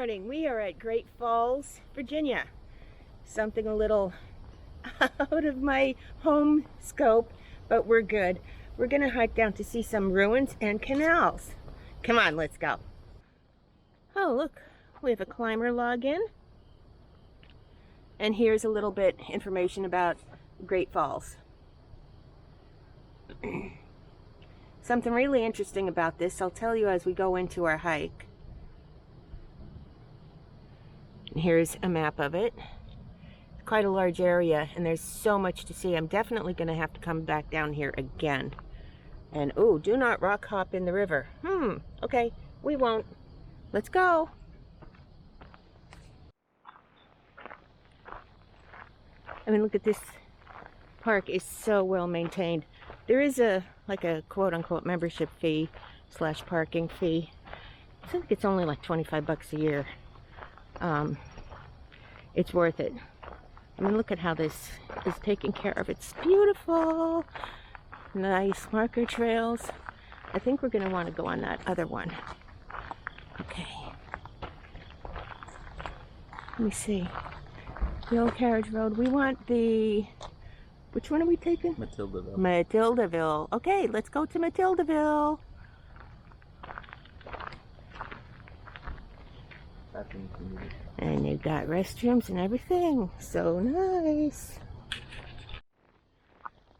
morning. We are at Great Falls, Virginia. Something a little out of my home scope, but we're good. We're gonna hike down to see some ruins and canals. Come on, let's go. Oh, look, we have a climber login. And here's a little bit information about Great Falls. Something really interesting about this, I'll tell you as we go into our hike. Here's a map of it. It's quite a large area and there's so much to see. I'm definitely going to have to come back down here again. And oh, do not rock hop in the river. Okay, we won't. Let's go. I mean, look at this. Park is so well maintained. There is a quote-unquote membership fee / parking fee. I think it's only like 25 bucks a year. It's worth it. I mean, look at how this is taken care of. It's beautiful. Nice marker trails. I think we're going to want to go on that other one. Okay. Let me see. The old carriage road. We want the... Which one are we taking? Matildaville. Matildaville. Okay, let's go to Matildaville. And they've got restrooms and everything. So nice.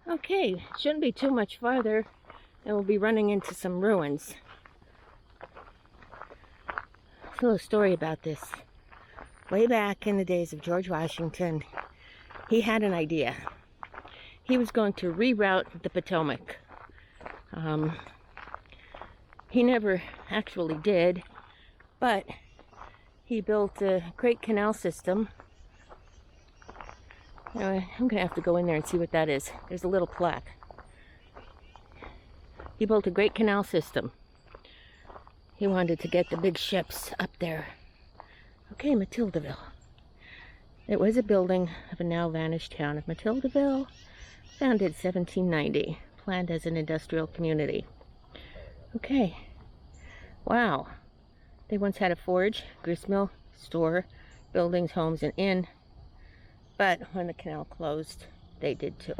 Okay, shouldn't be too much farther and we'll be running into some ruins. A little story about this. Way back in the days of George Washington, he had an idea. He was going to reroute the Potomac. He never actually did, but he built a great canal system. Anyway, I'm going to have to go in there and see what that is. There's a little plaque. He built a great canal system. He wanted to get the big ships up there. Okay, Matildaville. It was a building of a now vanished town of Matildaville, founded 1790, planned as an industrial community. Okay. Wow. They once had a forge, gristmill, store, buildings, homes, and inn. But when the canal closed, they did too.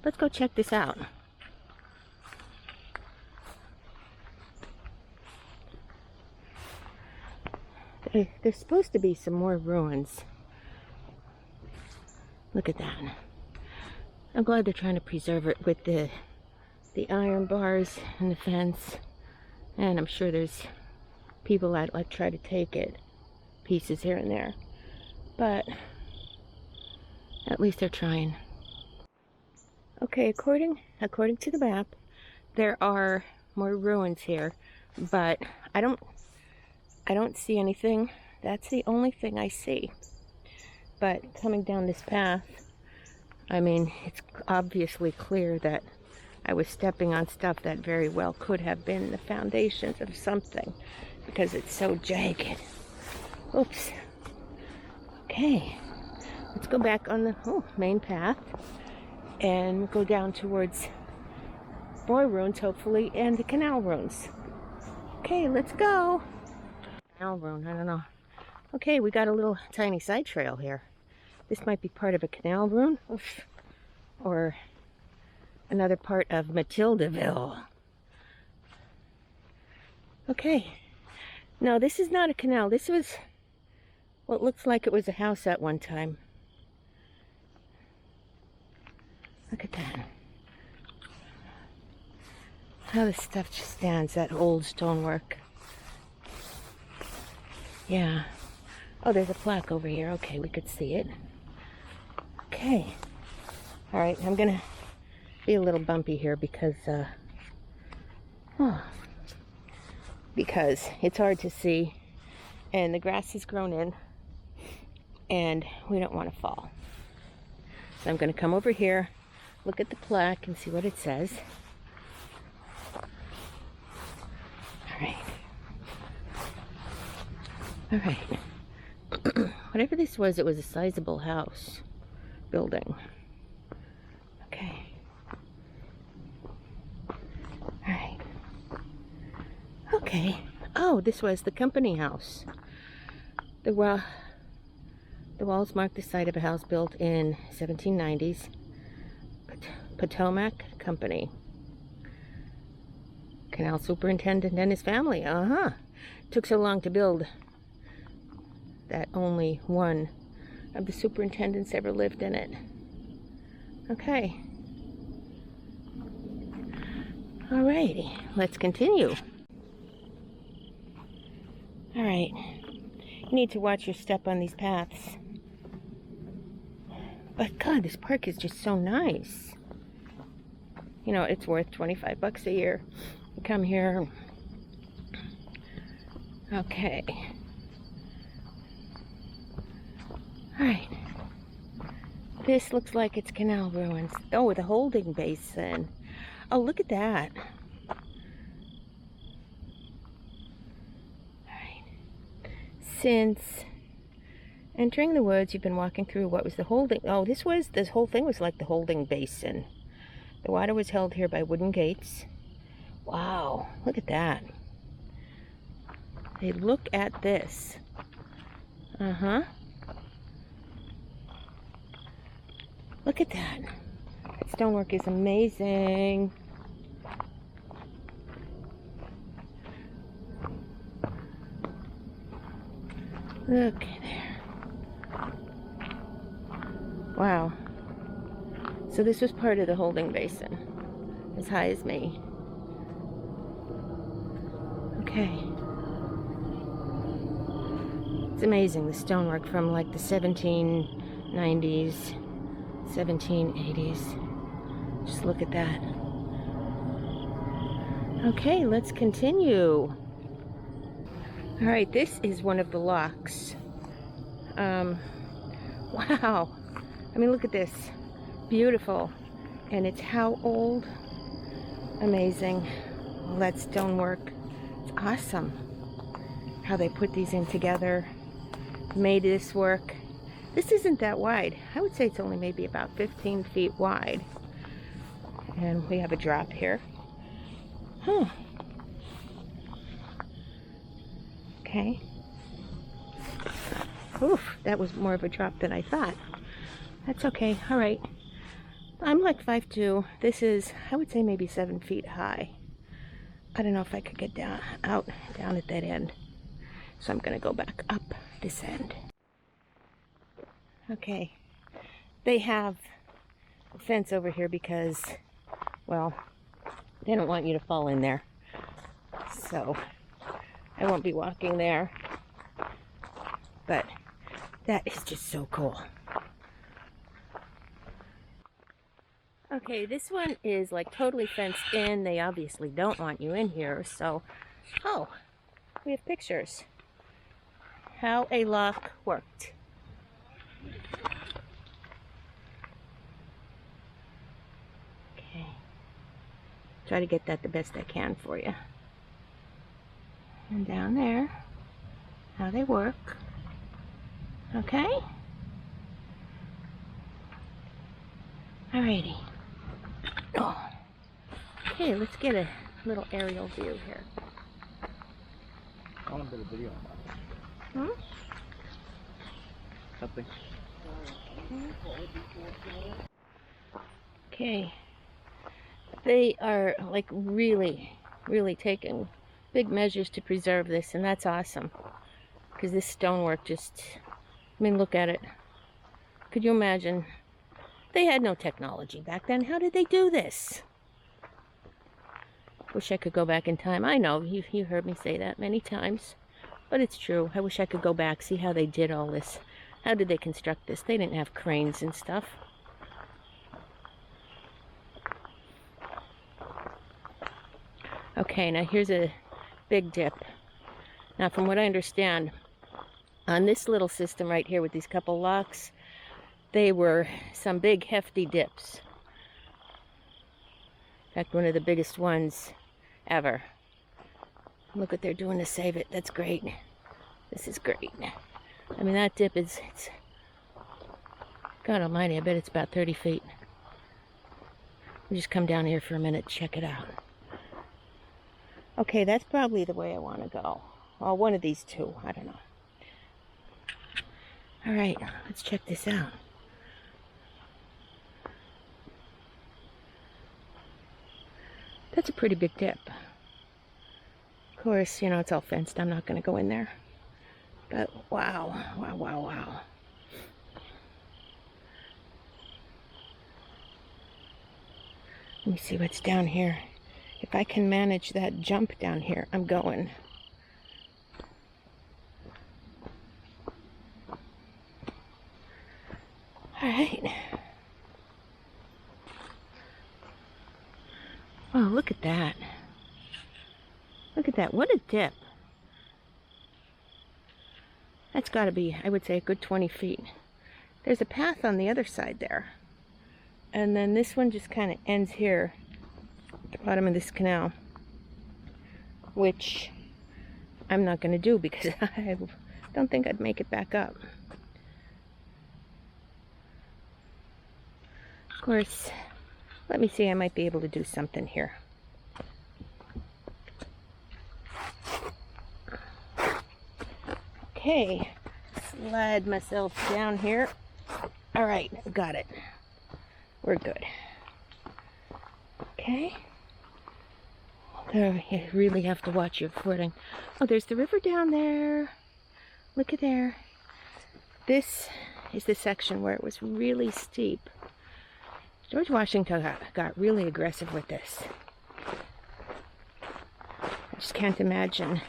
Let's go check this out. There's supposed to be some more ruins. Look at that. I'm glad they're trying to preserve it with the iron bars and the fence. And I'm sure there's people that like try to take it, pieces here and there. But at least they're trying. Okay, according to the map, there are more ruins here, but I don't see anything. That's the only thing I see. But coming down this path, I mean, it's obviously clear that I was stepping on stuff that very well could have been the foundations of something because it's so jagged. Oops. Okay. Let's go back on the main path and go down towards more ruins, hopefully, and the canal ruins. Okay, let's go. Canal rune, I don't know. Okay, we got a little tiny side trail here. This might be part of a canal rune. Oof. Or another part of Matildaville. Okay. No, this is not a canal. This was what looks like it was a house at one time. Look at that. How this stuff just stands, that old stonework. Yeah. Oh, there's a plaque over here. Okay, we could see it. Okay. Alright, I'm gonna be a little bumpy here because it's hard to see and the grass has grown in and we don't want to fall. So I'm gonna come over here, look at the plaque and see what it says. Alright. Whatever this was, it was a sizable house building. Okay. Alright. Okay. Oh, this was the company house. The walls mark the site of a house built in 1790s. Potomac Company. Canal superintendent and his family. Took so long to build that only one of the superintendents ever lived in it. Okay. Alrighty, let's continue. Alright. You need to watch your step on these paths. But God, this park is just so nice. You know, it's worth $25 a year. You come here. Okay. Alright. This looks like it's canal ruins. Oh, with a holding basin. Oh, look at that. Alright. Since entering the woods, you've been walking through what was the holding... Oh, this whole thing was like the holding basin. The water was held here by wooden gates. Wow, look at that. Hey, look at this. Look at that. That stonework is amazing. Look there. Wow. So this was part of the holding basin, as high as me. Okay. It's amazing, the stonework from like the 1790s, 1780s. Just look at that. Okay, let's continue. All right, this is one of the locks. Wow. I mean, look at this. Beautiful. And it's how old? Amazing. All that stonework. It's awesome how they put these in together, made this work. This isn't that wide. I would say it's only maybe about 15 feet wide. And we have a drop here. Okay. Oof, that was more of a drop than I thought. That's okay. All right. I'm like 5'2". This is, I would say, maybe 7 feet high. I don't know if I could get down at that end. So I'm going to go back up this end. Okay. They have a fence over here because, well, they don't want you to fall in there. So I won't be walking there. But that is just so cool. Okay, this one is like totally fenced in. They obviously don't want you in here, so... Oh, we have pictures. How a lock worked. Okay. Try to get that the best I can for you. And down there, how they work. Okay? Alrighty. Oh. Okay, let's get a little aerial view here. I want to do a video on that. Something. Okay. They are like really taking big measures to preserve this, and that's awesome. Because this stonework just, I mean, look at it. Could you imagine? They had no technology back then. How did they do this? Wish I could go back in time. I know, you heard me say that many times. But it's true. I wish I could go back, see how they did all this. How did they construct this? They didn't have cranes and stuff. Okay, now here's a big dip. Now, from what I understand, on this little system right here with these couple locks, they were some big hefty dips. In fact, one of the biggest ones ever. Look what they're doing to save it. That's great. This is great. I mean, that dip is, it's, God almighty, I bet it's about 30 feet. We'll just come down here for a minute, check it out. Okay, that's probably the way I want to go. Well, one of these two, I don't know. All right, let's check this out. That's a pretty big dip. Of course, you know, it's all fenced. I'm not going to go in there. But wow, wow, wow, wow. Let me see what's down here. If I can manage that jump down here, I'm going. All right. Oh, look at that. Look at that. What a dip. That's got to be, I would say, a good 20 feet. There's a path on the other side there. And then this one just kind of ends here at the bottom of this canal, which I'm not going to do because I don't think I'd make it back up. Of course, let me see, I might be able to do something here. Okay, slide myself down here. All right, got it. We're good. Okay. Oh, you really have to watch your footing. Oh, there's the river down there. Look at there. This is the section where it was really steep. George Washington got really aggressive with this. I just can't imagine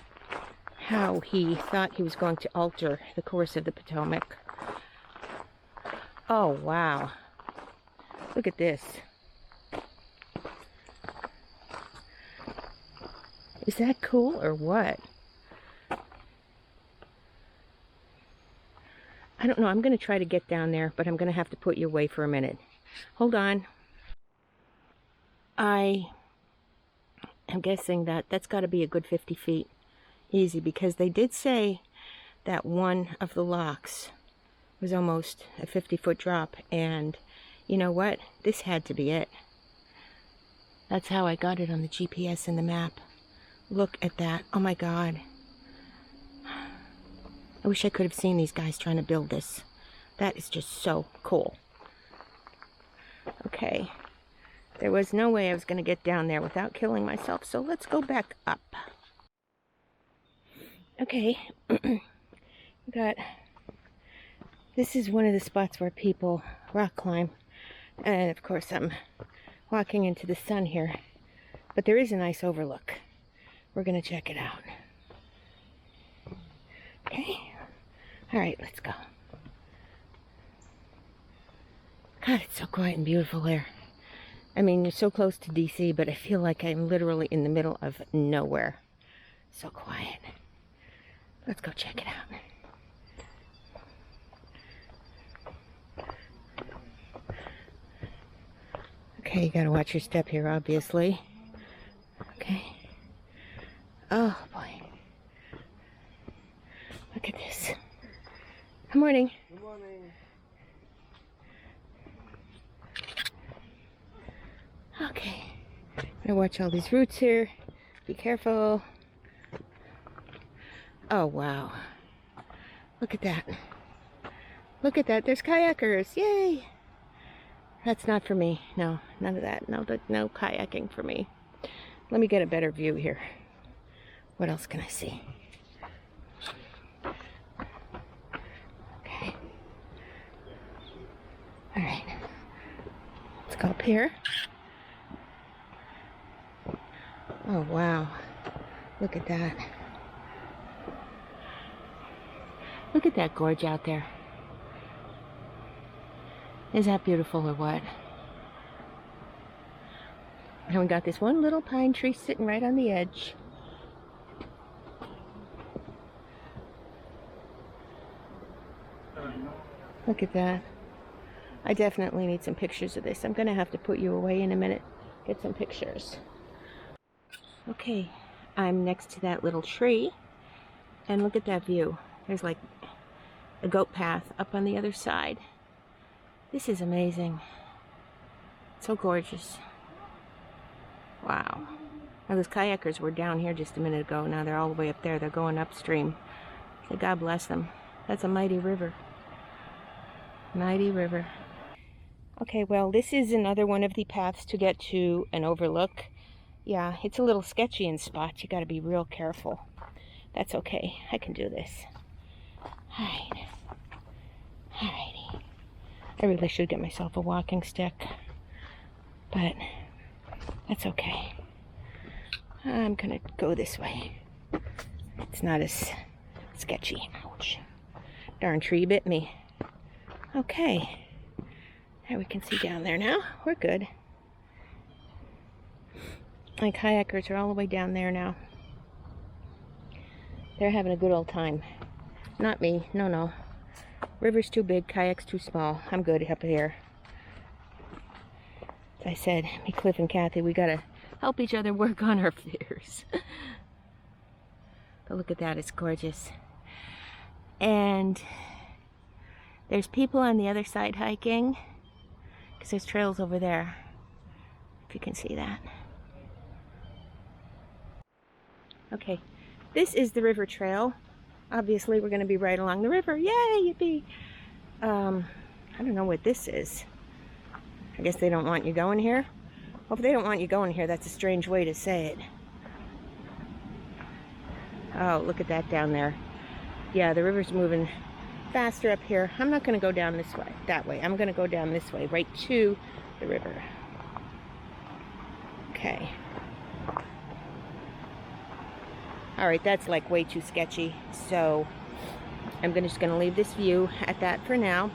how he thought he was going to alter the course of the Potomac. Oh, wow. Look at this. Is that cool or what? I don't know. I'm going to try to get down there, but I'm going to have to put you away for a minute. Hold on. I am guessing that that's got to be a good 50 feet. Easy, because they did say that one of the locks was almost a 50-foot drop, and you know what? This had to be it. That's how I got it on the GPS and the map. Look at that. Oh my God. I wish I could have seen these guys trying to build this. That is just so cool. Okay. There was no way I was going to get down there without killing myself, so let's go back up. Okay. This is one of the spots where people rock climb. And of course I'm walking into the sun here. But there is a nice overlook. We're going to check it out. Okay. Alright, let's go. God, it's so quiet and beautiful here. I mean, you're so close to DC, but I feel like I'm literally in the middle of nowhere. So quiet. Let's go check it out. Okay, you gotta watch your step here, obviously. Okay. Oh, boy. Look at this. Good morning. Good morning. Okay. I watch all these roots here. Be careful. Oh, wow. Look at that. Look at that. There's kayakers. Yay! That's not for me. No, none of that. No kayaking for me. Let me get a better view here. What else can I see? Okay. All right. Let's go up here. Oh, wow. Look at that. Look at that gorge out there. Is that beautiful or what? And we got this one little pine tree sitting right on the edge. Look at that. I definitely need some pictures of this. I'm going to have to put you away in a minute. Get some pictures. Okay, I'm next to that little tree. And look at that view. There's like a goat path up on the other side. This is amazing. So gorgeous. Wow. Now those kayakers were down here just a minute ago. Now they're all the way up there. They're going upstream. So God bless them. That's a mighty river. Mighty river. Okay, well, this is another one of the paths to get to an overlook. Yeah, it's a little sketchy in spots. You got to be real careful. That's okay. I can do this. Alright. Alrighty. I really should get myself a walking stick. But that's okay. I'm gonna go this way. It's not as sketchy. Ouch. Darn tree bit me. Okay. There we can see down there now. We're good. My kayakers are all the way down there now. They're having a good old time. Not me. No, no. River's too big, kayak's too small. I'm good up here. As I said, me, Cliff, and Kathy, we gotta help each other work on our fears. But look at that, it's gorgeous. And there's people on the other side hiking, because there's trails over there, if you can see that. Okay, this is the river trail. Obviously, we're going to be right along the river. Yay, yippee! I don't know what this is. I guess they don't want you going here. Well, if they don't want you going here, that's a strange way to say it. Oh, look at that down there. Yeah, the river's moving faster up here. I'm not going to go down this way, that way. I'm going to go down this way, right to the river. Okay. Alright, that's like way too sketchy, so I'm just going to leave this view at that for now,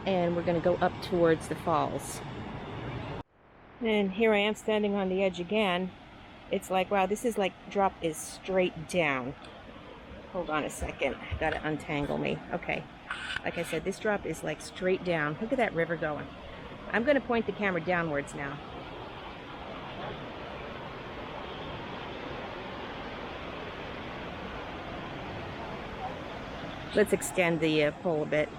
and we're going to go up towards the falls. And here I am standing on the edge again. It's like, wow, this is like, drop is straight down. Hold on a second, I gotta untangle me. Okay, like I said, this drop is like straight down. Look at that river going. I'm going to point the camera downwards now. Let's extend the pole a bit.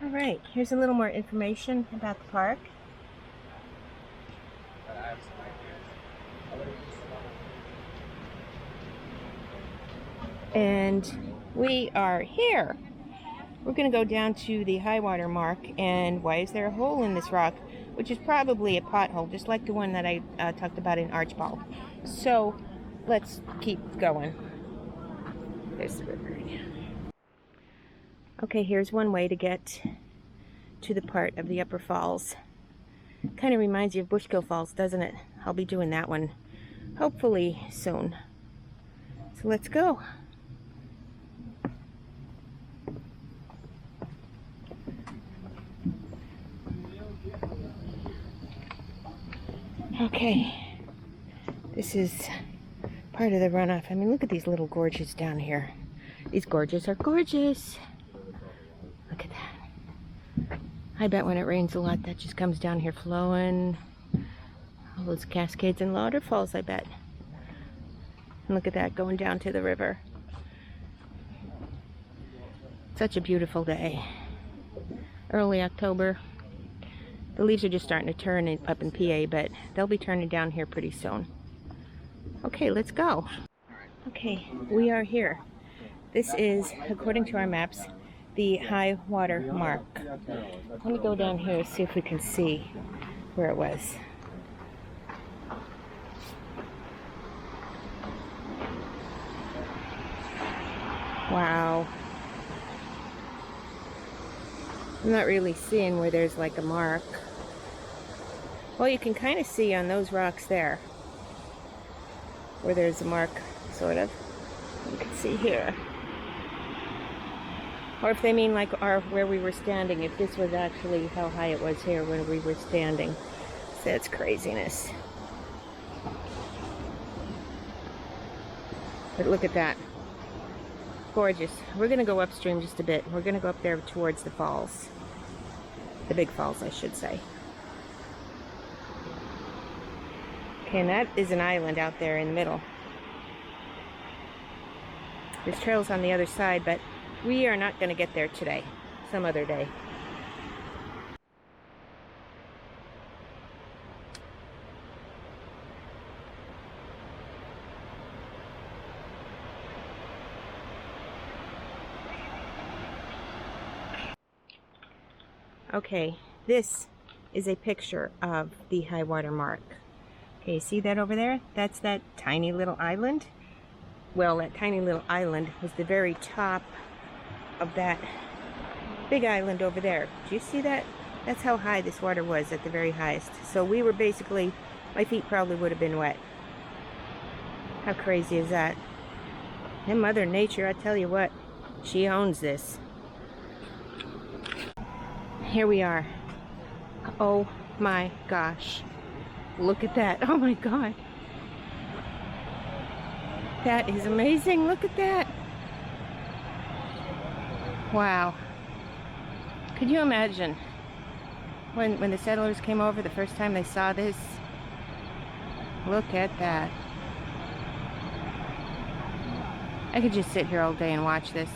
All right, here's a little more information about the park. And we are here. We're going to go down to the high water mark, and why is there a hole in this rock? Which is probably a pothole, just like the one that I talked about in Archibald. So, let's keep going. There's the river. Okay, here's one way to get to the part of the upper falls. Kind of reminds you of Bushkill Falls, doesn't it? I'll be doing that one, hopefully, soon. So let's go. Okay, this is part of the runoff. I mean, look at these little gorges down here. These gorges are gorgeous. Look at that. I bet when it rains a lot, that just comes down here flowing. All those cascades and waterfalls, I bet. And look at that going down to the river. Such a beautiful day. Early October. The leaves are just starting to turn up in PA, but they'll be turning down here pretty soon. Okay, let's go. Okay, we are here. This is, according to our maps, the high water mark. Let me go down here and see if we can see where it was. Wow. I'm not really seeing where there's like a mark. Well, you can kind of see on those rocks there where there's a mark, sort of. You can see here. Or if they mean like where we were standing, if this was actually how high it was here when we were standing. So that's craziness. But look at that. Gorgeous. We're going to go upstream just a bit. We're going to go up there towards the falls. The big falls, I should say. Okay, and that is an island out there in the middle. There's trails on the other side, but we are not going to get there today. Some other day. Okay, this is a picture of the high water mark. Okay, see that over there? That's that tiny little island. Well, that tiny little island was the very top of that big island over there. Do you see that? That's how high this water was at the very highest. So we were basically, my feet probably would have been wet. How crazy is that? And Mother Nature, I tell you what, she owns this. Here we are. Oh my gosh. Look at that. Oh my God. That is amazing. Look at that. Wow. Could you imagine when the settlers came over the first time they saw this? Look at that. I could just sit here all day and watch this.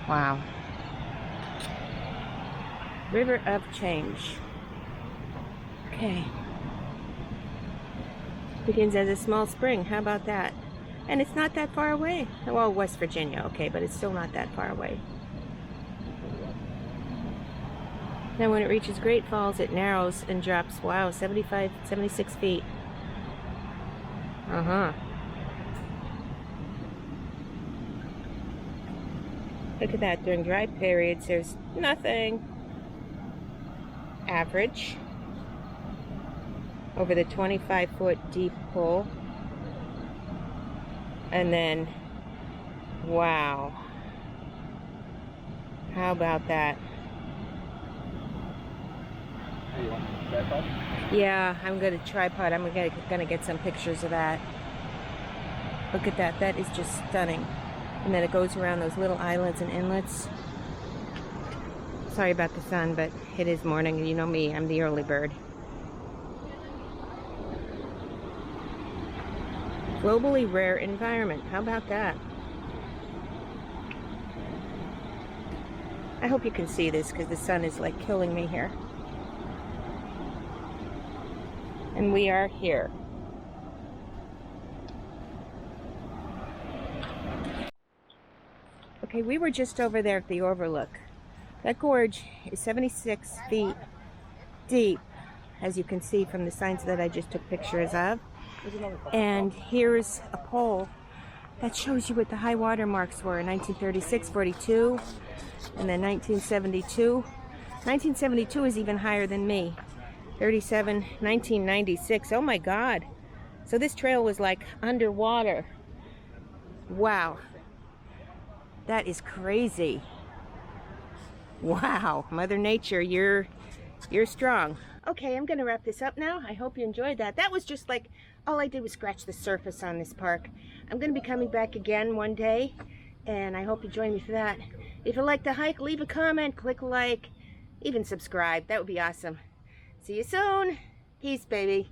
Wow. River of Change. Okay. Begins as a small spring. How about that? And it's not that far away. Well, West Virginia, okay, but it's still not that far away. Then when it reaches Great Falls, it narrows and drops, wow, 75, 76 feet. Look at that. During dry periods, there's nothing. Average. Over the 25-foot deep pool. And then, wow. How about that? Hey, you want a tripod? Yeah, I'm going to tripod. I'm gonna get some pictures of that. Look at that. That is just stunning. And then it goes around those little islands and inlets. Sorry about the sun, but it is morning, and you know me, I'm the early bird. Globally rare environment. How about that? I hope you can see this because the sun is like killing me here. And we are here. Okay, we were just over there at the overlook. That gorge is 76 feet deep, as you can see from the signs that I just took pictures of. And here's a pole that shows you what the high water marks were in 1936, 42, and then 1972. 1972 is even higher than me. 37, 1996. Oh my God. So this trail was like underwater. Wow. That is crazy. Wow. Mother Nature, you're strong. Okay, I'm gonna wrap this up now. I hope you enjoyed that. That was just like, all I did was scratch the surface on this park. I'm gonna be coming back again one day, and I hope you join me for that. If you like the hike, leave a comment, click like, even subscribe. That would be awesome. See you soon. Peace, baby.